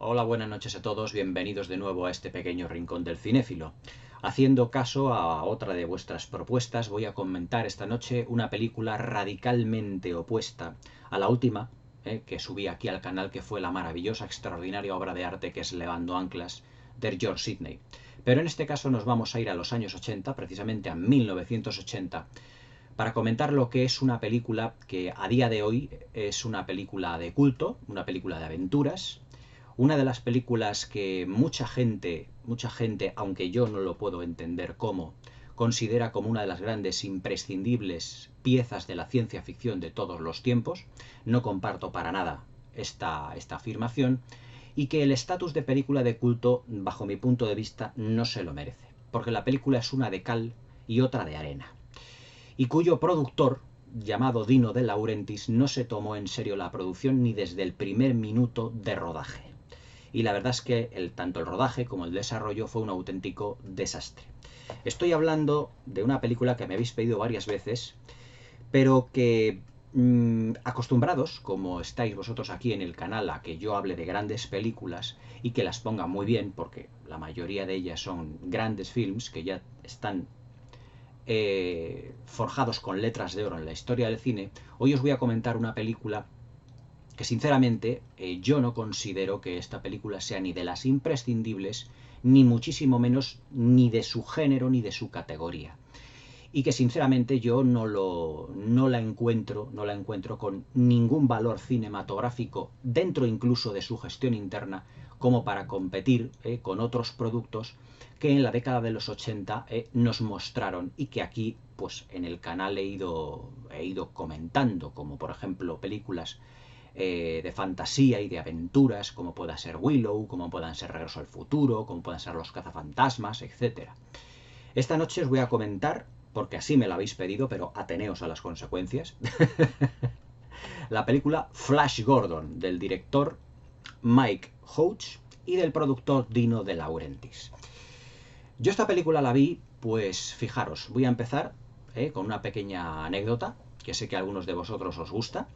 Hola, buenas noches a todos, bienvenidos de nuevo a este pequeño rincón del cinéfilo. Haciendo caso a otra de vuestras propuestas, voy a comentar esta noche una película radicalmente opuesta a la última que subí aquí al canal, que fue la maravillosa, extraordinaria obra de arte que es Levando Anclas, de George Sidney. Pero en este caso nos vamos a ir a los años 80, precisamente a 1980, para comentar lo que es una película que a día de hoy es una película de culto, una película de aventuras, una de las películas que mucha gente, aunque yo no lo puedo entender cómo, considera como una de las grandes imprescindibles piezas de la ciencia ficción de todos los tiempos. No comparto para nada esta afirmación, y que el estatus de película de culto, bajo mi punto de vista, no se lo merece, porque la película es una de cal y otra de arena, y cuyo productor, llamado Dino De Laurentiis, no se tomó en serio la producción ni desde el primer minuto de rodaje. Y la verdad es que tanto el rodaje como el desarrollo fue un auténtico desastre. Estoy hablando de una película que me habéis pedido varias veces, pero que acostumbrados, como estáis vosotros aquí en el canal, a que yo hable de grandes películas y que las ponga muy bien, porque la mayoría de ellas son grandes films que ya están forjados con letras de oro en la historia del cine, hoy os voy a comentar una película que sinceramente yo no considero que esta película sea ni de las imprescindibles, ni muchísimo menos ni de su género ni de su categoría. Y que sinceramente yo no la encuentro con ningún valor cinematográfico dentro incluso de su gestión interna, como para competir con otros productos que en la década de los 80 nos mostraron, y que aquí pues en el canal he ido comentando, como por ejemplo películas de fantasía y de aventuras, como pueda ser Willow, como puedan ser Regreso al Futuro, como puedan ser Los Cazafantasmas, etc. Esta noche os voy a comentar, porque así me la habéis pedido, pero ateneos a las consecuencias, la película Flash Gordon, del director Mike Hodge y del productor Dino De Laurentiis. Yo esta película la vi, pues fijaros, voy a empezar con una pequeña anécdota, que sé que a algunos de vosotros os gusta.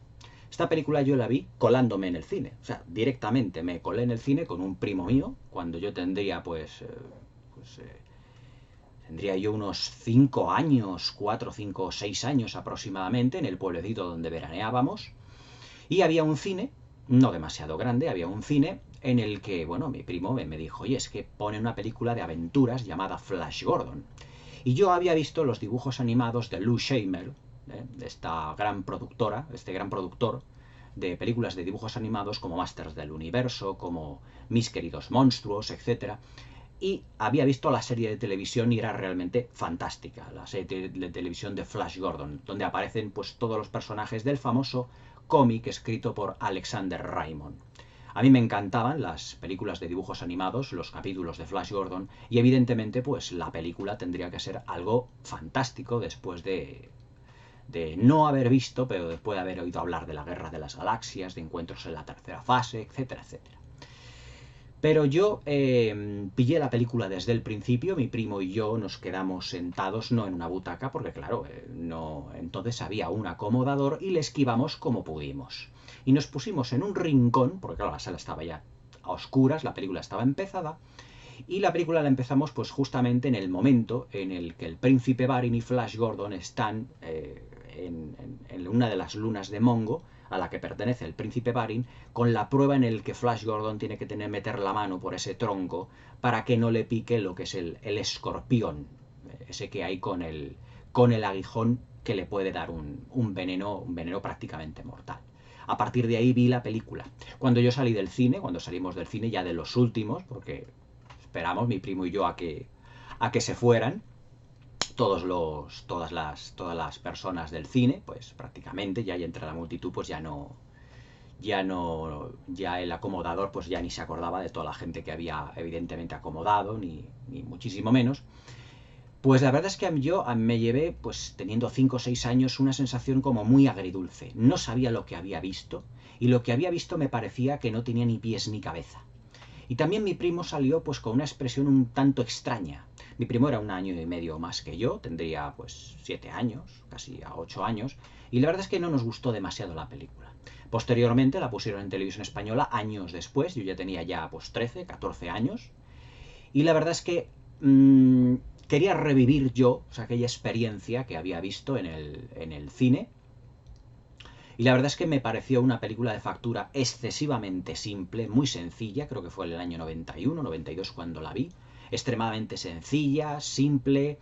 Esta película yo la vi colándome en el cine, o sea, directamente me colé en el cine con un primo mío, cuando yo tendría tendría yo unos 5 años, 4, 5, 6 años aproximadamente, en el pueblecito donde veraneábamos, y había un cine, no demasiado grande, había un cine en el que, bueno, mi primo me dijo, oye, es que pone una película de aventuras llamada Flash Gordon. Y yo había visto los dibujos animados de Lou Scheimer, de esta gran productora, este gran productor de películas de dibujos animados como Masters del Universo, como Mis queridos monstruos, etc. Y había visto la serie de televisión y era realmente fantástica, la serie de televisión de Flash Gordon, donde aparecen pues todos los personajes del famoso cómic escrito por Alexander Raymond. A mí me encantaban las películas de dibujos animados, los capítulos de Flash Gordon, y evidentemente pues la película tendría que ser algo fantástico después de no haber visto, pero después de haber oído hablar de la Guerra de las Galaxias, de encuentros en la tercera fase, etcétera, etcétera. Pero yo pillé la película desde el principio, mi primo y yo nos quedamos sentados no en una butaca, porque claro, no, entonces había un acomodador y le esquivamos como pudimos. Y nos pusimos en un rincón, porque claro, la sala estaba ya a oscuras, la película estaba empezada, y la película la empezamos pues justamente en el momento en el que el príncipe Barin y Flash Gordon están en una de las lunas de Mongo, a la que pertenece el príncipe Barin, con la prueba en el que Flash Gordon tiene que meter la mano por ese tronco para que no le pique lo que es el escorpión, ese que hay con el aguijón, que le puede dar un veneno prácticamente mortal. A partir de ahí vi la película. Cuando yo salí del cine, cuando salimos del cine ya de los últimos, porque esperamos mi primo y yo a que se fueran todas las personas del cine, pues prácticamente ya entre la multitud pues ya el acomodador pues ya ni se acordaba de toda la gente que había evidentemente acomodado, ni muchísimo menos. Pues la verdad es que yo me llevé, pues teniendo 5 o 6 años, una sensación como muy agridulce. No sabía lo que había visto, y lo que había visto me parecía que no tenía ni pies ni cabeza. Y también mi primo salió pues con una expresión un tanto extraña. Mi primo era un año y medio más que yo, tendría pues 7 años, casi a 8 años, y la verdad es que no nos gustó demasiado la película. Posteriormente la pusieron en televisión española años después, yo ya tenía ya pues 13, 14 años, y la verdad es que quería revivir yo, o sea, aquella experiencia que había visto en el cine. Y la verdad es que me pareció una película de factura excesivamente simple, muy sencilla, creo que fue en el año 91, 92 cuando la vi, extremadamente sencilla, simple,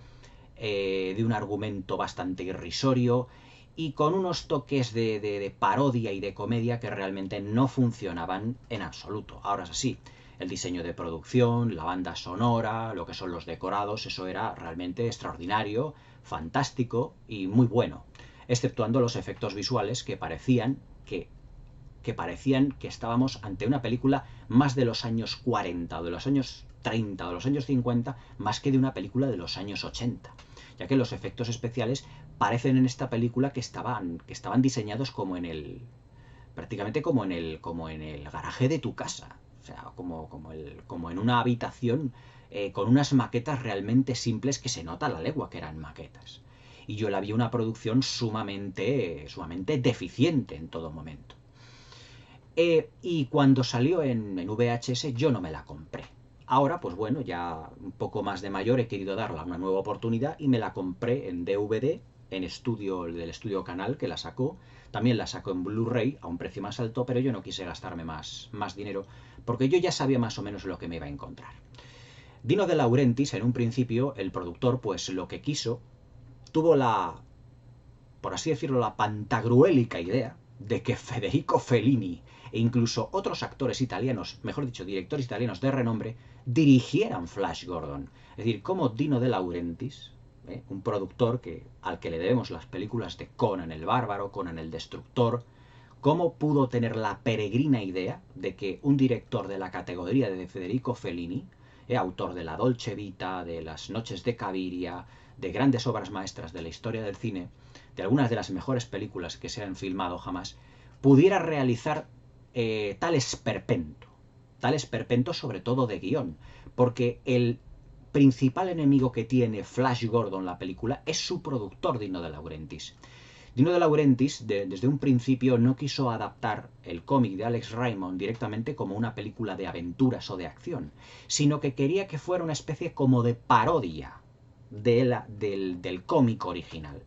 de un argumento bastante irrisorio y con unos toques de parodia y de comedia que realmente no funcionaban en absoluto. Ahora es así, el diseño de producción, la banda sonora, lo que son los decorados, eso era realmente extraordinario, fantástico y muy bueno, exceptuando los efectos visuales que parecían que estábamos ante una película más de los años 40 o de los años 30 o de los años 50, más que de una película de los años 80, ya que los efectos especiales parecen en esta película que estaban diseñados prácticamente como en el garaje de tu casa, o sea, como en una habitación con unas maquetas realmente simples que se nota a la legua que eran maquetas. Y yo la vi una producción sumamente deficiente en todo momento. Y cuando salió en VHS yo no me la compré. Ahora, pues bueno, ya un poco más de mayor he querido darle una nueva oportunidad y me la compré en DVD, del estudio Canal que la sacó. También la sacó en Blu-ray a un precio más alto, pero yo no quise gastarme más dinero porque yo ya sabía más o menos lo que me iba a encontrar. Dino De Laurentiis, en un principio, el productor, pues lo que quiso, tuvo por así decirlo, la pantagruélica idea de que Federico Fellini e incluso otros actores italianos, mejor dicho, directores italianos de renombre, dirigieran Flash Gordon. Es decir, como Dino De Laurentiis, un productor al que le debemos las películas de Conan el Bárbaro, Conan el Destructor, cómo pudo tener la peregrina idea de que un director de la categoría de Federico Fellini, autor de La Dolce Vita, de Las Noches de Caviria, de grandes obras maestras de la historia del cine, de algunas de las mejores películas que se han filmado jamás, pudiera realizar tal esperpento sobre todo de guión, porque el principal enemigo que tiene Flash Gordon la película es su productor Dino De Laurentiis. Dino De Laurentiis desde un principio no quiso adaptar el cómic de Alex Raymond directamente como una película de aventuras o de acción, sino que quería que fuera una especie como de parodia del cómic original.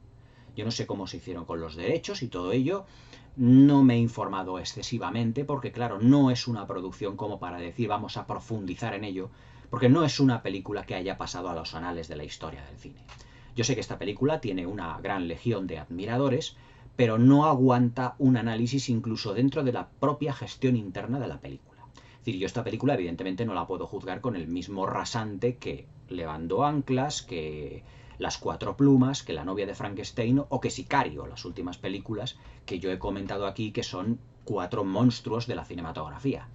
Yo no sé cómo se hicieron con los derechos y todo ello, no me he informado excesivamente porque claro, no es una producción como para decir vamos a profundizar en ello, porque no es una película que haya pasado a los anales de la historia del cine. Yo sé que esta película tiene una gran legión de admiradores, pero no aguanta un análisis incluso dentro de la propia gestión interna de la película. Es decir, yo esta película evidentemente no la puedo juzgar con el mismo rasante que Levando Anclas, que Las Cuatro Plumas, que La Novia de Frankenstein o que Sicario, las últimas películas que yo he comentado aquí que son 4 monstruos de la cinematografía.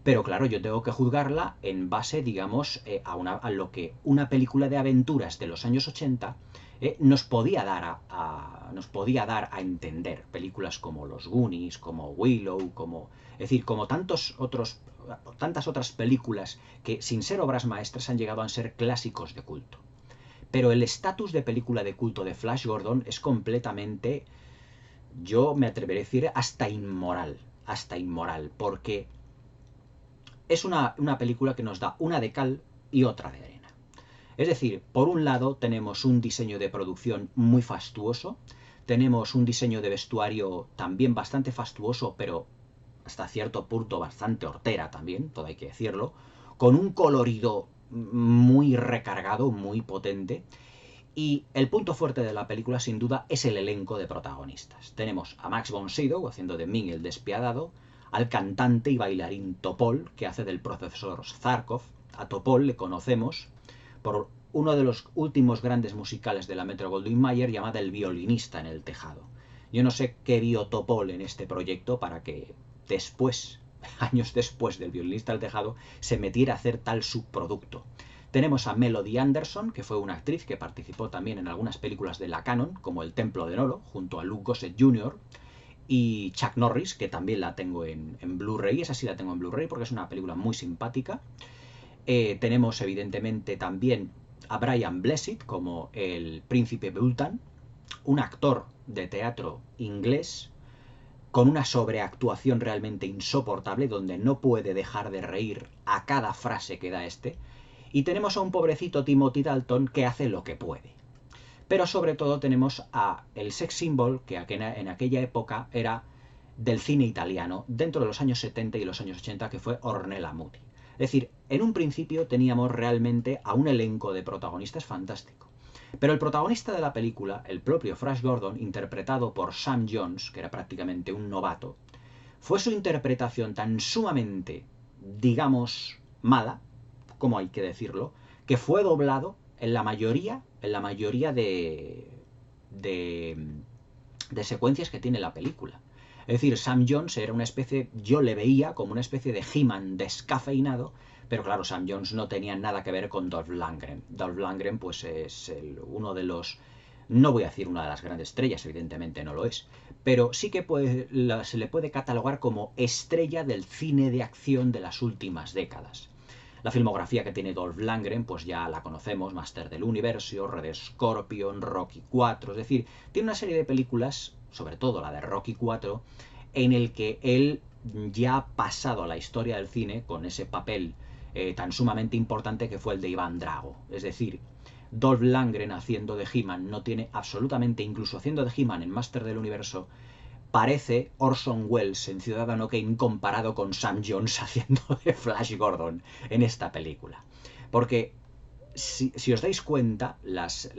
Pero claro, yo tengo que juzgarla en base, digamos, a lo que una película de aventuras de los años 80 nos podía dar a entender. Películas como Los Goonies, como Willow, es decir, como tantas otras películas que sin ser obras maestras han llegado a ser clásicos de culto. Pero el estatus de película de culto de Flash Gordon es completamente, yo me atreveré a decir, hasta inmoral, porque es una película que nos da una de cal y otra de arena. Es decir, por un lado tenemos un diseño de producción muy fastuoso, tenemos un diseño de vestuario también bastante fastuoso, pero hasta cierto punto bastante hortera también, todo hay que decirlo, con un colorido muy recargado, muy potente. Y el punto fuerte de la película, sin duda, es el elenco de protagonistas. Tenemos a Max von Sydow haciendo de Ming el despiadado, al cantante y bailarín Topol, que hace del profesor Zarkov. A Topol le conocemos por uno de los últimos grandes musicales de la Metro-Goldwyn-Mayer llamada El violinista en el tejado. Yo no sé qué vio Topol en este proyecto para que después, años después del violinista en el tejado, se metiera a hacer tal subproducto. Tenemos a Melody Anderson, que fue una actriz que participó también en algunas películas de la Canon, como El Templo de Nolo, junto a Luke Gossett Jr., y Chuck Norris, que también la tengo en Blu-ray, esa sí la tengo en Blu-ray porque es una película muy simpática. Tenemos evidentemente también a Brian Blessed como el príncipe Bultan, un actor de teatro inglés con una sobreactuación realmente insoportable, donde no puede dejar de reír a cada frase que da este, y tenemos a un pobrecito Timothy Dalton que hace lo que puede. Pero sobre todo tenemos a el sex symbol que en aquella época era del cine italiano, dentro de los años 70 y los años 80, que fue Ornella Muti. Es decir, en un principio teníamos realmente a un elenco de protagonistas fantástico. Pero el protagonista de la película, el propio Flash Gordon, interpretado por Sam Jones, que era prácticamente un novato, fue su interpretación tan sumamente, digamos, mala, como hay que decirlo, que fue doblado en la mayoría de secuencias que tiene la película. Es decir, Sam Jones era una especie, yo le veía como una especie de He-Man descafeinado, pero claro, Sam Jones no tenía nada que ver con Dolph Lundgren. Dolph Lundgren pues es uno de los, no voy a decir una de las grandes estrellas, evidentemente no lo es, pero sí que se le puede catalogar como estrella del cine de acción de las últimas décadas. La filmografía que tiene Dolph Lundgren, pues ya la conocemos, Master del Universo, Red Scorpion, Rocky IV, es decir, tiene una serie de películas, sobre todo la de Rocky IV, en el que él ya ha pasado a la historia del cine con ese papel tan sumamente importante que fue el de Iván Drago. Es decir, Dolph Lundgren haciendo de He-Man no tiene absolutamente, incluso haciendo de He-Man en Master del Universo, parece Orson Welles en Ciudadano Kane comparado con Sam Jones haciendo de Flash Gordon en esta película. Porque si os dais cuenta, las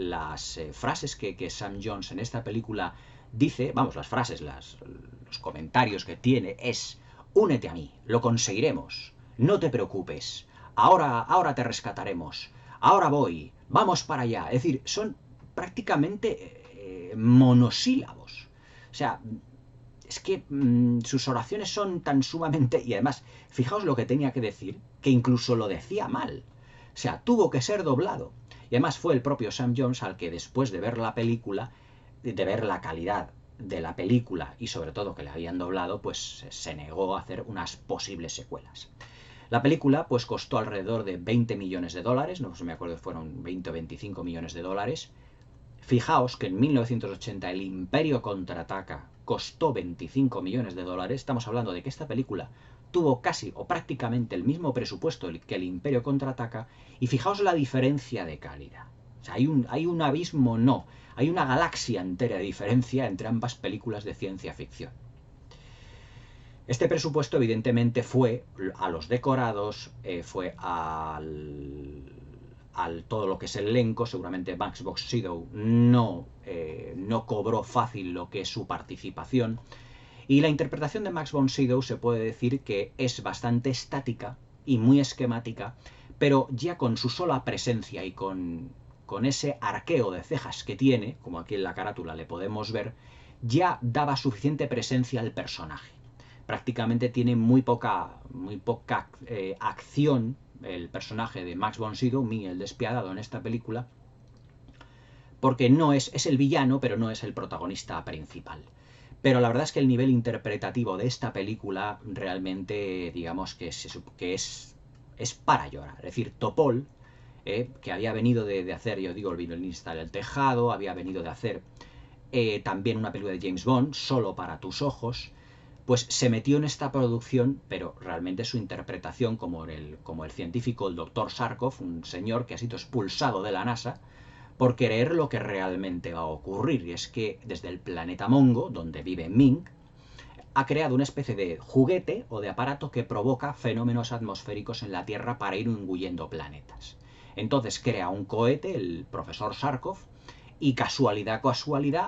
frases que Sam Jones en esta película dice, vamos, las frases, los comentarios que tiene es: únete a mí, lo conseguiremos, no te preocupes, ahora te rescataremos, ahora voy, vamos para allá. Es decir, son prácticamente monosílabos. O sea, es que sus oraciones son tan sumamente... Y además, fijaos lo que tenía que decir, que incluso lo decía mal. O sea, tuvo que ser doblado. Y además fue el propio Sam Jones al que, después de ver la película, de ver la calidad de la película y sobre todo que le habían doblado, pues se negó a hacer unas posibles secuelas. La película pues costó alrededor de 20 millones de dólares, no me acuerdo si fueron 20 o 25 millones de dólares. Fijaos que en 1980 El Imperio Contraataca costó 25 millones de dólares. Estamos hablando de que esta película tuvo casi o prácticamente el mismo presupuesto que El Imperio Contraataca, y fijaos la diferencia de calidad. O sea, hay un abismo, no, hay una galaxia entera de diferencia entre ambas películas de ciencia ficción. Este presupuesto evidentemente fue a los decorados, fue al todo lo que es el elenco. Seguramente Max von Sydow no cobró fácil lo que es su participación. Y la interpretación de Max von Sydow se puede decir que es bastante estática y muy esquemática, pero ya con su sola presencia y con ese arqueo de cejas que tiene, como aquí en la carátula le podemos ver, ya daba suficiente presencia al personaje. Prácticamente tiene muy poca acción el personaje de Max von Sydow, Ming el despiadado, en esta película, porque no es el villano, pero no es el protagonista principal. Pero la verdad es que el nivel interpretativo de esta película realmente, digamos que es para llorar. Es decir, Topol, que había venido de hacer, yo digo, el violinista del tejado, había venido de hacer también una película de James Bond, Solo para tus ojos, pues se metió en esta producción, pero realmente su interpretación como el científico, el doctor Sarkov, un señor que ha sido expulsado de la NASA por creer lo que realmente va a ocurrir. Y es que desde el planeta Mongo, donde vive Ming, ha creado una especie de juguete o de aparato que provoca fenómenos atmosféricos en la Tierra para ir engullendo planetas. Entonces crea un cohete, el profesor Sarkov, y casualidad,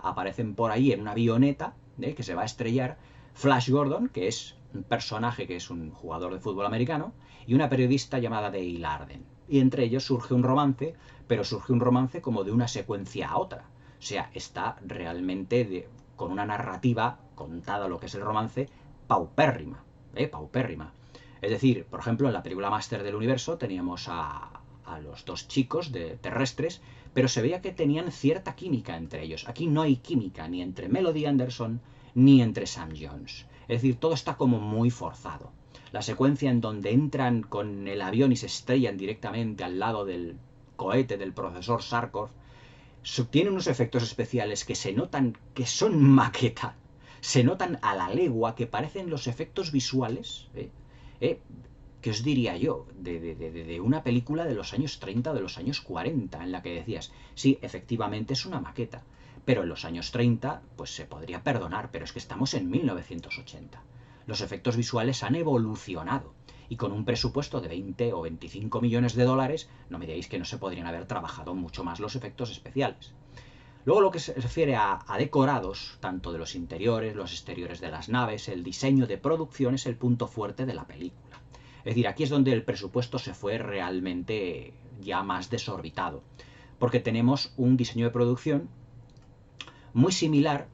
aparecen por ahí en una avioneta que se va a estrellar Flash Gordon, que es un personaje que es un jugador de fútbol americano, y una periodista llamada Dale Arden. Y entre ellos surge un romance, pero surge un romance como de una secuencia a otra. O sea, está realmente con una narrativa contada, lo que es el romance, paupérrima. Paupérrima. Es decir, por ejemplo, en la película Master del Universo teníamos a los dos chicos terrestres, pero se veía que tenían cierta química entre ellos. Aquí no hay química ni entre Melody Anderson ni entre Sam Jones. Es decir, todo está como muy forzado. La secuencia en donde entran con el avión y se estrellan directamente al lado del cohete del profesor Sarkov tiene unos efectos especiales que se notan que son maqueta. se notan a la legua, que parecen los efectos visuales, ¿qué os diría yo? De una película de los años 30 o de los años 40, en la que decías, sí, efectivamente es una maqueta, pero en los años 30 pues se podría perdonar, pero es que estamos en 1980. Los efectos visuales han evolucionado y con un presupuesto de 20 o 25 millones de dólares, no me digáis que no se podrían haber trabajado mucho más los efectos especiales. Luego lo que se refiere a decorados, tanto de los interiores, los exteriores de las naves, el diseño de producción es el punto fuerte de la película. Es decir, aquí es donde el presupuesto se fue realmente ya más desorbitado, porque tenemos un diseño de producción muy similar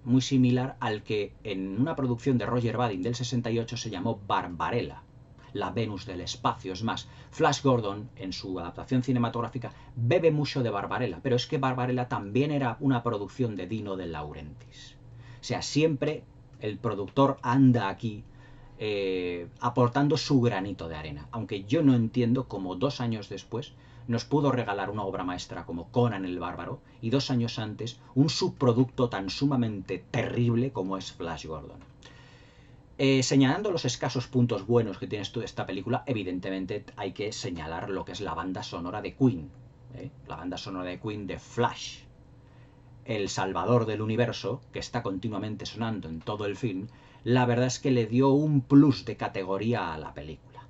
al que en una producción de Roger Vadim del 68 se llamó Barbarella, la Venus del espacio. Es más, Flash Gordon, en su adaptación cinematográfica, bebe mucho de Barbarella, pero es que Barbarella también era una producción de Dino De Laurentiis. O sea, siempre el productor anda aquí aportando su granito de arena, aunque yo no entiendo cómo 2 años después nos pudo regalar una obra maestra como Conan el Bárbaro y 2 años antes un subproducto tan sumamente terrible como es Flash Gordon. Señalando los escasos puntos buenos que tiene esta película, evidentemente hay que señalar lo que es la banda sonora de Queen. La banda sonora de Queen de Flash, el salvador del universo, que está continuamente sonando en todo el film, la verdad es que le dio un plus de categoría a la película.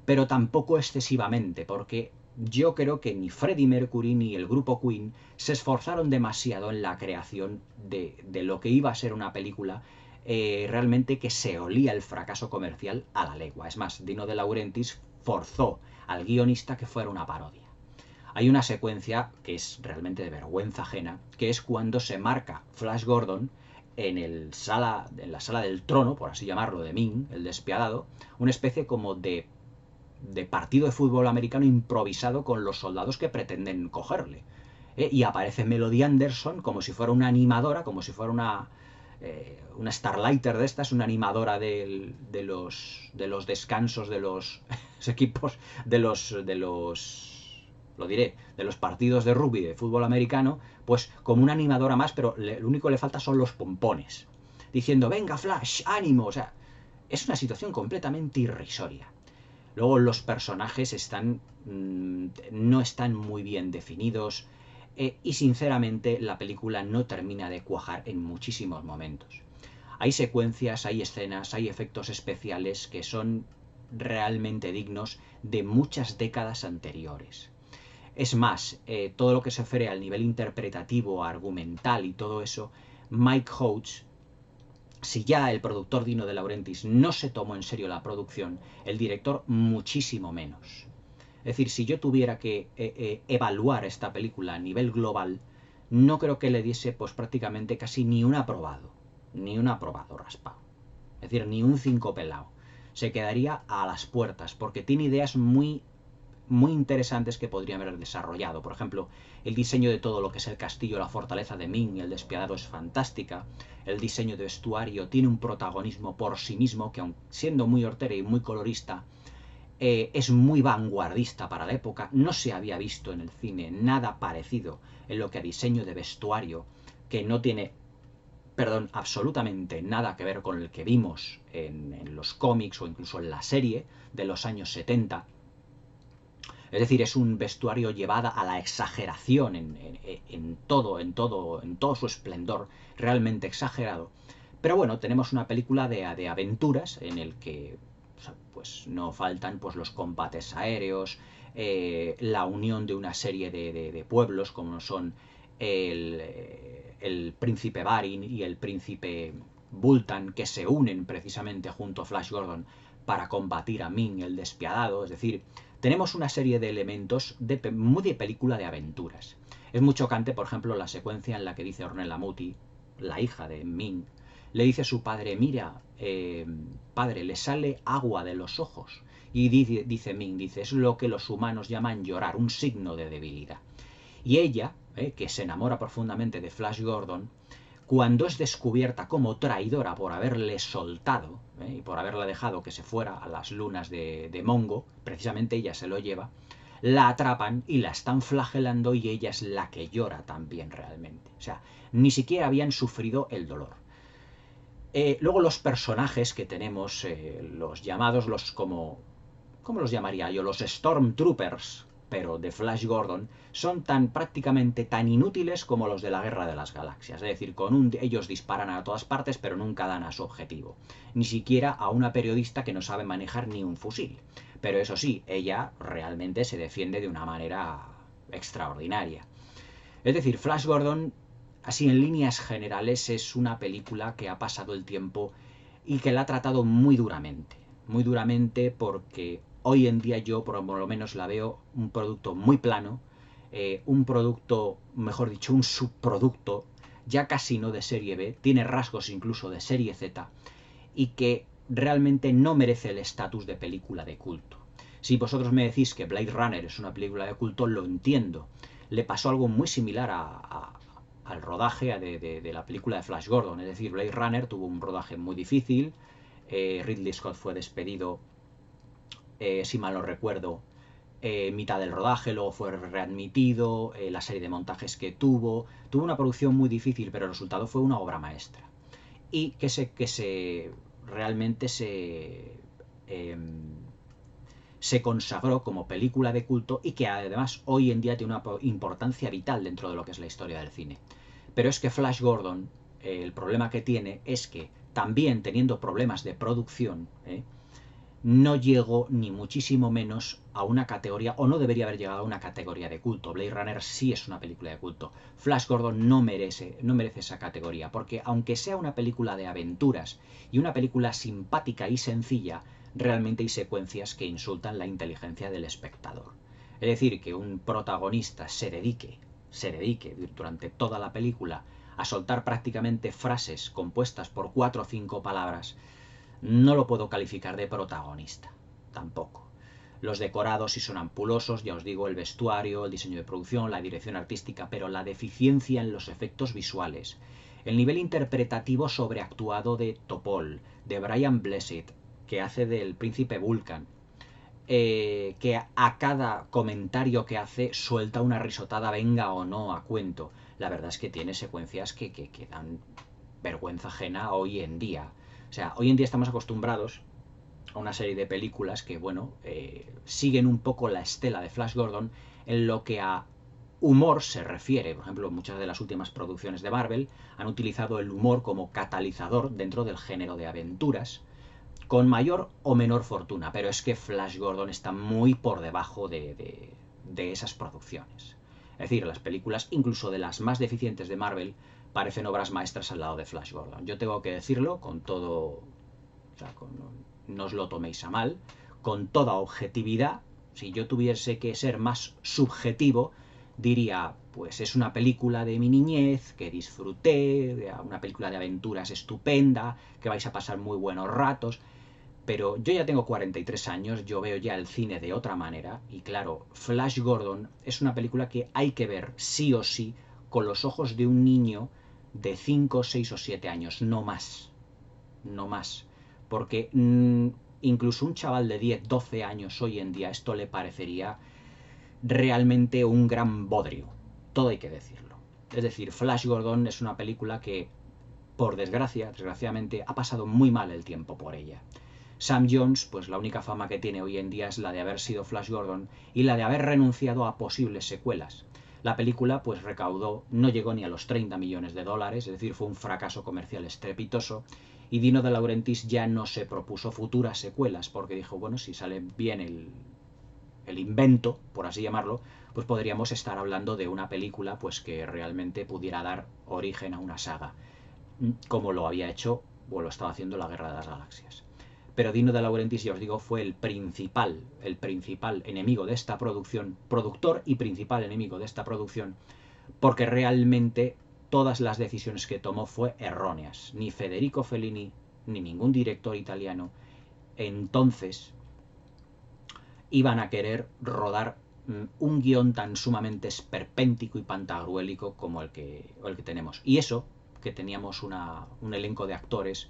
Pero tampoco excesivamente, porque yo creo que ni Freddie Mercury ni el grupo Queen se esforzaron demasiado en la creación de lo que iba a ser una película realmente que se olía el fracaso comercial a la legua. Es más, Dino De Laurentiis forzó al guionista que fuera una parodia. Hay una secuencia que es realmente de vergüenza ajena, que es cuando se marca Flash Gordon en la sala del trono, por así llamarlo, de Ming, el despiadado, una especie como de partido de fútbol americano improvisado con los soldados que pretenden cogerle. Y aparece Melody Anderson como si fuera una animadora, como si fuera una Starlighter de estas, una animadora de los descansos de los equipos, de los partidos de rugby, de fútbol americano, pues como una animadora más, pero lo único que le falta son los pompones, diciendo, venga Flash, ánimo. O sea, es una situación completamente irrisoria. Luego los personajes no están muy bien definidos y sinceramente la película no termina de cuajar en muchísimos momentos. Hay secuencias, hay escenas, hay efectos especiales que son realmente dignos de muchas décadas anteriores. Es más, todo lo que se refiere al nivel interpretativo, argumental y todo eso, Mike Hodge, si ya el productor Dino De Laurentiis no se tomó en serio la producción, el director muchísimo menos. Es decir, si yo tuviera que evaluar esta película a nivel global, no creo que le diese pues prácticamente casi ni un aprobado raspado. Es decir, ni un 5 pelado. Se quedaría a las puertas, porque tiene ideas muy interesantes que podrían haber desarrollado. Por ejemplo, el diseño de todo lo que es el castillo, la fortaleza de Ming, el despiadado, es fantástica. El diseño de vestuario tiene un protagonismo por sí mismo que, aun siendo muy hortera y muy colorista, es muy vanguardista para la época. No se había visto en el cine nada parecido en lo que a diseño de vestuario, que no tiene, absolutamente nada que ver con el que vimos en los cómics o incluso en la serie de los años 70. Es decir, es un vestuario llevado a la exageración en todo su esplendor, realmente exagerado. Pero bueno, tenemos una película de aventuras en el que pues no faltan pues los combates aéreos, la unión de una serie de pueblos como son el príncipe Barin y el príncipe Bultan, que se unen precisamente junto a Flash Gordon para combatir a Ming el despiadado. Es decir, tenemos una serie de elementos muy de película de aventuras. Es muy chocante, por ejemplo, la secuencia en la que dice Ornella Muti, la hija de Ming, le dice a su padre, mira, padre, le sale agua de los ojos. Y dice Ming, es lo que los humanos llaman llorar, un signo de debilidad. Y ella, que se enamora profundamente de Flash Gordon, cuando es descubierta como traidora por haberle soltado y por haberla dejado que se fuera a las lunas de Mongo, precisamente ella se lo lleva, la atrapan y la están flagelando y ella es la que llora también realmente. O sea, ni siquiera habían sufrido el dolor. Luego los personajes que tenemos, los llamados, ¿cómo los llamaría yo? Los Stormtroopers, pero de Flash Gordon, son prácticamente tan inútiles como los de la Guerra de las Galaxias. Es decir, ellos disparan a todas partes, pero nunca dan a su objetivo. Ni siquiera a una periodista que no sabe manejar ni un fusil. Pero eso sí, ella realmente se defiende de una manera extraordinaria. Es decir, Flash Gordon, así en líneas generales, es una película que ha pasado el tiempo y que la ha tratado muy duramente. Muy duramente porque hoy en día yo por lo menos la veo un producto muy plano, un producto, mejor dicho, un subproducto, ya casi no de serie B, tiene rasgos incluso de serie Z, y que realmente no merece el estatus de película de culto. Si vosotros me decís que Blade Runner es una película de culto, lo entiendo. Le pasó algo muy similar al rodaje de la película de Flash Gordon. Es decir, Blade Runner tuvo un rodaje muy difícil. Ridley Scott fue despedido, si mal no recuerdo, mitad del rodaje, luego fue readmitido, la serie de montajes que tuvo una producción muy difícil, pero el resultado fue una obra maestra. Y que realmente se consagró como película de culto y que además hoy en día tiene una importancia vital dentro de lo que es la historia del cine. Pero es que Flash Gordon, el problema que tiene es que también teniendo problemas de producción, no llegó ni muchísimo menos a una categoría, o no debería haber llegado a una categoría de culto. Blade Runner sí es una película de culto. Flash Gordon no merece esa categoría, porque aunque sea una película de aventuras y una película simpática y sencilla, realmente hay secuencias que insultan la inteligencia del espectador. Es decir, que un protagonista se dedique durante toda la película a soltar prácticamente frases compuestas por 4 o 5 palabras, no lo puedo calificar de protagonista, tampoco. Los decorados sí son ampulosos, ya os digo, el vestuario, el diseño de producción, la dirección artística, pero la deficiencia en los efectos visuales, el nivel interpretativo sobreactuado de Topol, de Brian Blessed, que hace del príncipe Vulcan, que a cada comentario que hace suelta una risotada, venga o no a cuento. La verdad es que tiene secuencias que dan vergüenza ajena hoy en día. O sea, hoy en día estamos acostumbrados a una serie de películas que, bueno, siguen un poco la estela de Flash Gordon en lo que a humor se refiere. Por ejemplo, muchas de las últimas producciones de Marvel han utilizado el humor como catalizador dentro del género de aventuras, con mayor o menor fortuna, pero es que Flash Gordon está muy por debajo de esas producciones. Es decir, las películas, incluso de las más deficientes de Marvel, parecen obras maestras al lado de Flash Gordon. Yo tengo que decirlo con todo, o sea, no os lo toméis a mal, con toda objetividad. Si yo tuviese que ser más subjetivo, diría, pues es una película de mi niñez que disfruté, una película de aventuras estupenda, que vais a pasar muy buenos ratos. Pero yo ya tengo 43 años, yo veo ya el cine de otra manera y claro, Flash Gordon es una película que hay que ver sí o sí con los ojos de un niño de 5, 6 o 7 años, no más. No más. Porque incluso un chaval de 10, 12 años hoy en día esto le parecería realmente un gran bodrio. Todo hay que decirlo. Es decir, Flash Gordon es una película que, por desgraciadamente, ha pasado muy mal el tiempo por ella. Sam Jones, pues la única fama que tiene hoy en día es la de haber sido Flash Gordon y la de haber renunciado a posibles secuelas. La película pues recaudó, no llegó ni a los 30 millones de dólares, es decir, fue un fracaso comercial estrepitoso, y Dino De Laurentiis ya no se propuso futuras secuelas porque dijo, bueno, si sale bien el invento, por así llamarlo, pues podríamos estar hablando de una película pues que realmente pudiera dar origen a una saga, como lo había hecho o lo estaba haciendo la Guerra de las Galaxias. Pero Dino De Laurentiis, ya os digo, fue el principal enemigo de esta producción, productor y principal enemigo de esta producción, porque realmente todas las decisiones que tomó fue erróneas. Ni Federico Fellini, ni ningún director italiano entonces iban a querer rodar un guión tan sumamente esperpéntico y pantagruélico como el que tenemos. Y eso, que teníamos un elenco de actores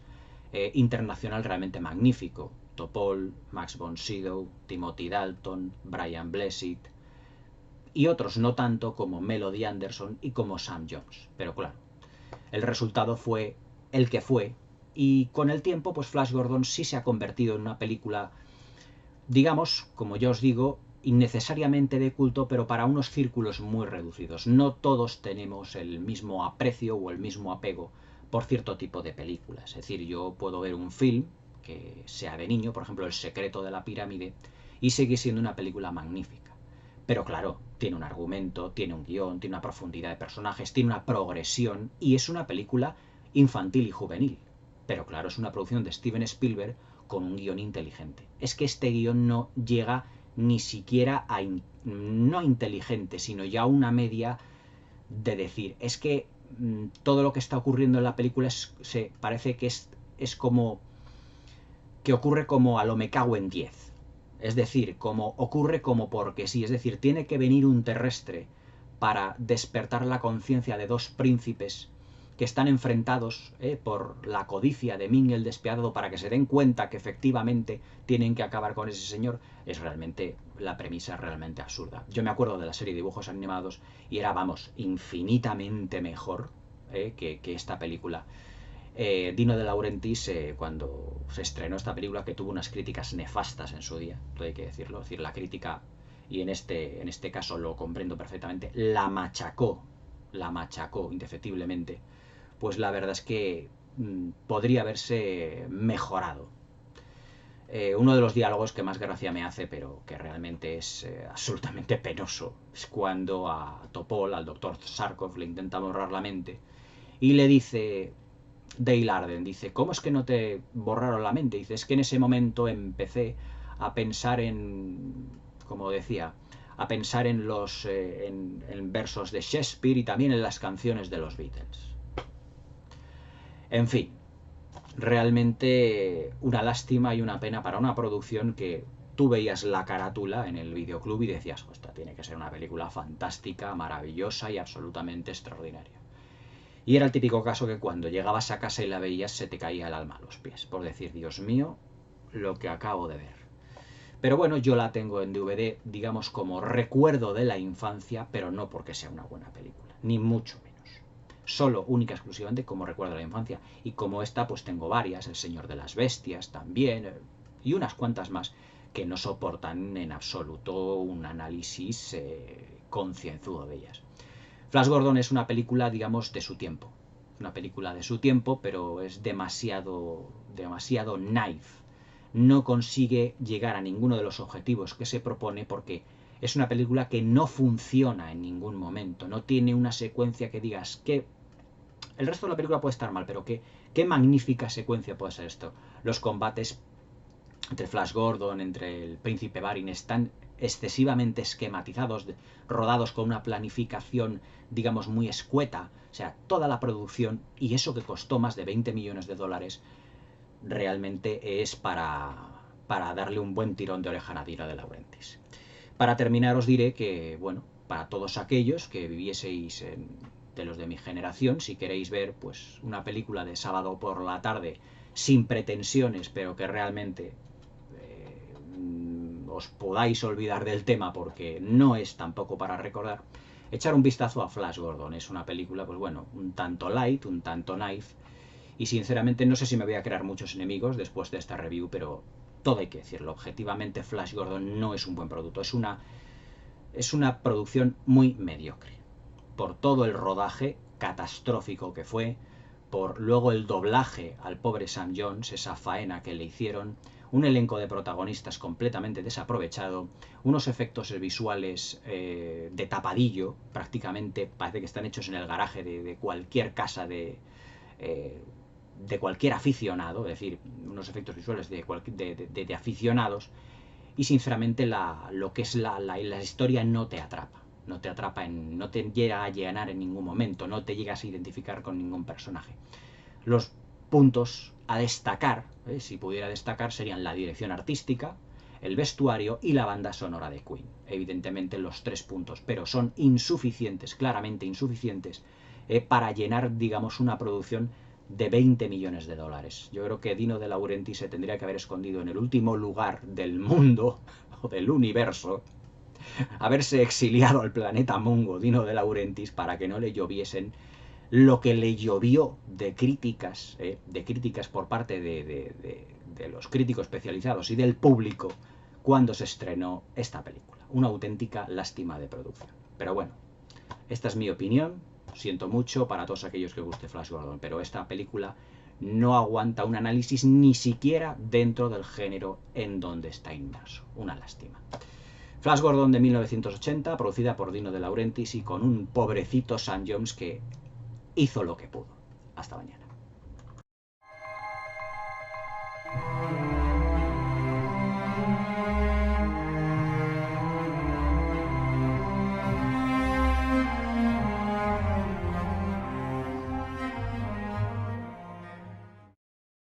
internacional realmente magnífico. Topol, Max von Sydow, Timothy Dalton, Brian Blessed y otros no tanto como Melody Anderson y como Sam Jones. Pero claro, el resultado fue el que fue Y con el tiempo, pues Flash Gordon sí se ha convertido en una película, digamos, como ya os digo, innecesariamente de culto, pero para unos círculos muy reducidos. No todos tenemos el mismo aprecio o el mismo apego por cierto tipo de películas. Es decir, yo puedo ver un film que sea de niño, por ejemplo El secreto de la pirámide, y sigue siendo una película magnífica. Pero claro, tiene un argumento, tiene un guión, tiene una profundidad de personajes, tiene una progresión, y es una película infantil y juvenil. Pero claro, es una producción de Steven Spielberg con un guión inteligente. Es que este guión no llega ni siquiera a no inteligente, sino ya a una media de decir, es que todo lo que está ocurriendo en la película parece que es como que ocurre como a lo me cago en 10. Es decir, como ocurre como porque sí. Es decir, tiene que venir un terrestre para despertar la conciencia de dos príncipes que están enfrentados por la codicia de Ming el Despiadado para que se den cuenta que efectivamente tienen que acabar con ese señor. Es realmente, la premisa es realmente absurda. Yo me acuerdo de la serie de dibujos animados y era, vamos, infinitamente mejor que esta película. Dino De Laurentiis, cuando se estrenó esta película, que tuvo unas críticas nefastas en su día, todo hay que decirlo, es decir, la crítica, y en este caso lo comprendo perfectamente, la machacó indefectiblemente, pues la verdad es que podría haberse mejorado. Uno de los diálogos que más gracia me hace, pero que realmente es absolutamente penoso, es cuando a Topol, al doctor Zarkov, le intenta borrar la mente y le dice Dale Arden, dice, ¿cómo es que no te borraron la mente? Dice, es que en ese momento empecé a pensar en, como decía, a pensar en los en versos de Shakespeare y también en las canciones de los Beatles. En fin, realmente una lástima y una pena para una producción que tú veías la carátula en el videoclub y decías, esta tiene que ser una película fantástica, maravillosa y absolutamente extraordinaria. Y era el típico caso que cuando llegabas a casa y la veías se te caía el alma a los pies, por decir, Dios mío, lo que acabo de ver. Pero bueno, yo la tengo en DVD, digamos, como recuerdo de la infancia, pero no porque sea una buena película, ni mucho menos. Solo, única, exclusivamente como recuerdo de la infancia. Y como esta, pues tengo varias, El Señor de las Bestias también, y unas cuantas más que no soportan en absoluto un análisis concienzudo de ellas. Flash Gordon es una película, digamos, de su tiempo. Una película de su tiempo, pero es demasiado naif. No consigue llegar a ninguno de los objetivos que se propone porque es una película que no funciona en ningún momento. No tiene una secuencia que digas que el resto de la película puede estar mal, pero qué magnífica secuencia puede ser esto. Los combates entre Flash Gordon, entre el príncipe Barin, están excesivamente esquematizados, rodados con una planificación, digamos, muy escueta. O sea, toda la producción, y eso que costó más de 20 millones de dólares, realmente es para darle un buen tirón de oreja a Dino De Laurentiis. Para terminar os diré que, bueno, para todos aquellos que vivieseis de los de mi generación, si queréis ver pues una película de sábado por la tarde sin pretensiones, pero que realmente os podáis olvidar del tema porque no es tampoco para recordar, echar un vistazo a Flash Gordon. Es una película, pues bueno, un tanto light, un tanto naif, y sinceramente no sé si me voy a crear muchos enemigos después de esta review, pero todo hay que decirlo, objetivamente Flash Gordon no es un buen producto, es una producción muy mediocre, por todo el rodaje catastrófico que fue, por luego el doblaje al pobre Sam Jones, esa faena que le hicieron, un elenco de protagonistas completamente desaprovechado, unos efectos visuales de tapadillo, prácticamente parece que están hechos en el garaje de cualquier casa de cualquier aficionado, es decir, unos efectos visuales de aficionados, y sinceramente lo que es la historia no te atrapa. No te llega a llenar en ningún momento, no te llegas a identificar con ningún personaje. Los puntos a destacar, si pudiera destacar, serían la dirección artística, el vestuario y la banda sonora de Queen. Evidentemente los 3 puntos, pero son insuficientes, claramente insuficientes, para llenar, digamos, una producción de 20 millones de dólares. Yo creo que Dino De Laurentiis se tendría que haber escondido en el último lugar del mundo o del universo, haberse exiliado al planeta Mungo, Dino De Laurentiis, para que no le lloviesen lo que le llovió de críticas por parte de los críticos especializados y del público cuando se estrenó esta película. Una auténtica lástima de producción. Pero bueno, esta es mi opinión. Siento mucho para todos aquellos que guste Flash Gordon, pero esta película no aguanta un análisis ni siquiera dentro del género en donde está inmerso. Una lástima. Flash Gordon de 1980, producida por Dino De Laurentiis y con un pobrecito Sam Jones que hizo lo que pudo. Hasta mañana.